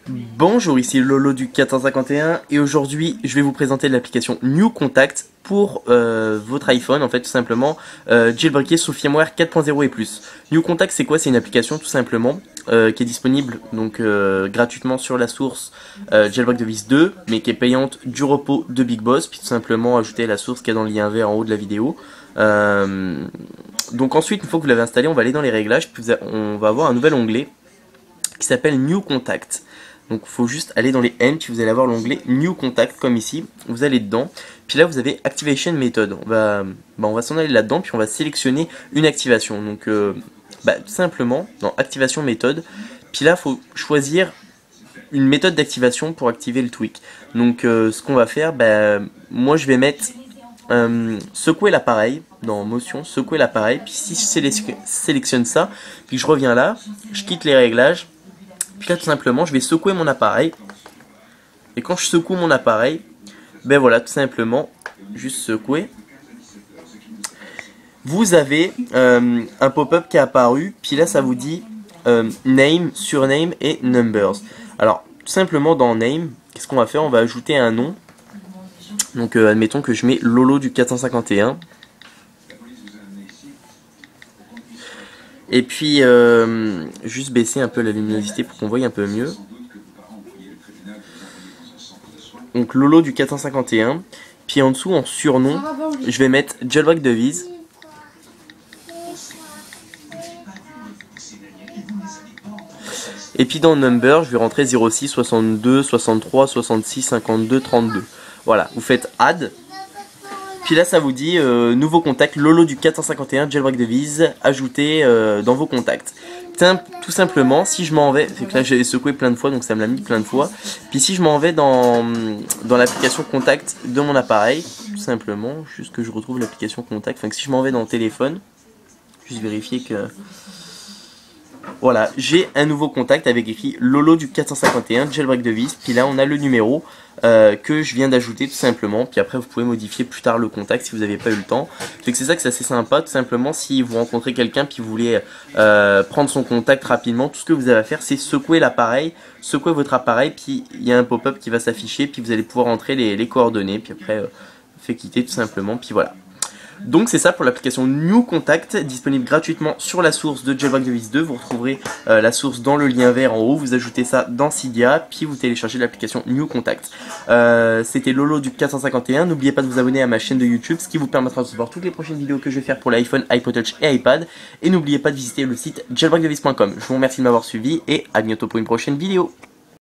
Bonjour, ici Lolo du 451 et aujourd'hui je vais vous présenter l'application New Contact pour votre iPhone, en fait tout simplement jailbreaké sous firmware 4.0 et plus. New Contact c'est quoi? C'est une application tout simplement qui est disponible donc gratuitement sur la source Jailbreak Device 2 mais qui est payante du repos de Big Boss, puis tout simplement ajouter la source qui est dans le lien vert en haut de la vidéo. Donc ensuite une fois que vous l'avez installé, on va aller dans les réglages, puis on va avoir un nouvel onglet qui s'appelle New Contact. Donc il faut juste aller dans les N, puis vous allez avoir l'onglet New Contact comme ici, vous allez dedans, puis là vous avez Activation Method, on va s'en aller là-dedans, puis on va sélectionner une activation, donc tout simplement dans Activation Method, puis là il faut choisir une méthode d'activation pour activer le tweak. Donc ce qu'on va faire, moi je vais mettre secouer l'appareil, dans motion, secouer l'appareil, puis si je sélectionne ça, puis je reviens là, je quitte les réglages, puis là tout simplement je vais secouer mon appareil, et quand je secoue mon appareil, ben voilà tout simplement, juste secouer, vous avez un pop-up qui est apparu, puis là ça vous dit name, surname et numbers. Alors tout simplement dans name, qu'est-ce qu'on va faire? On va ajouter un nom, donc admettons que je mets Lolo du 451. Et puis, juste baisser un peu la luminosité pour qu'on voie un peu mieux. Donc Lolo du 451. Puis en dessous, en surnom, je vais mettre Jailbreak Device. Et puis dans Number, je vais rentrer 06, 62, 63, 66, 52, 32. Voilà, vous faites Add. Puis là ça vous dit nouveau contact Lolo du 451 Jailbreak Device ajouté dans vos contacts. Tout simplement, si je m'en vais, c'est que là j'ai secoué plein de fois donc ça me l'a mis plein de fois. Puis si je m'en vais dans l'application contact de mon appareil, tout simplement, juste que je retrouve l'application contact, enfin que si je m'en vais dans le téléphone, juste vérifier que... Voilà, j'ai un nouveau contact avec écrit Lolo du 451 Jailbreak Device, puis là on a le numéro que je viens d'ajouter tout simplement, puis après vous pouvez modifier plus tard le contact si vous n'avez pas eu le temps. C'est que c'est ça que c'est assez sympa, tout simplement si vous rencontrez quelqu'un puis vous voulez prendre son contact rapidement, tout ce que vous avez à faire c'est secouer l'appareil, secouer votre appareil, puis il y a un pop-up qui va s'afficher, puis vous allez pouvoir entrer les coordonnées, puis après fait quitter tout simplement, puis voilà. Donc c'est ça pour l'application New Contact, disponible gratuitement sur la source de Jailbreak Device 2. Vous retrouverez la source dans le lien vert en haut, vous ajoutez ça dans Cydia, puis vous téléchargez l'application New Contact. C'était Lolo du 451, n'oubliez pas de vous abonner à ma chaîne de YouTube, ce qui vous permettra de voir toutes les prochaines vidéos que je vais faire pour l'iPhone, iPod Touch et iPad. Et n'oubliez pas de visiter le site jailbreakdevice.com. Je vous remercie de m'avoir suivi et à bientôt pour une prochaine vidéo.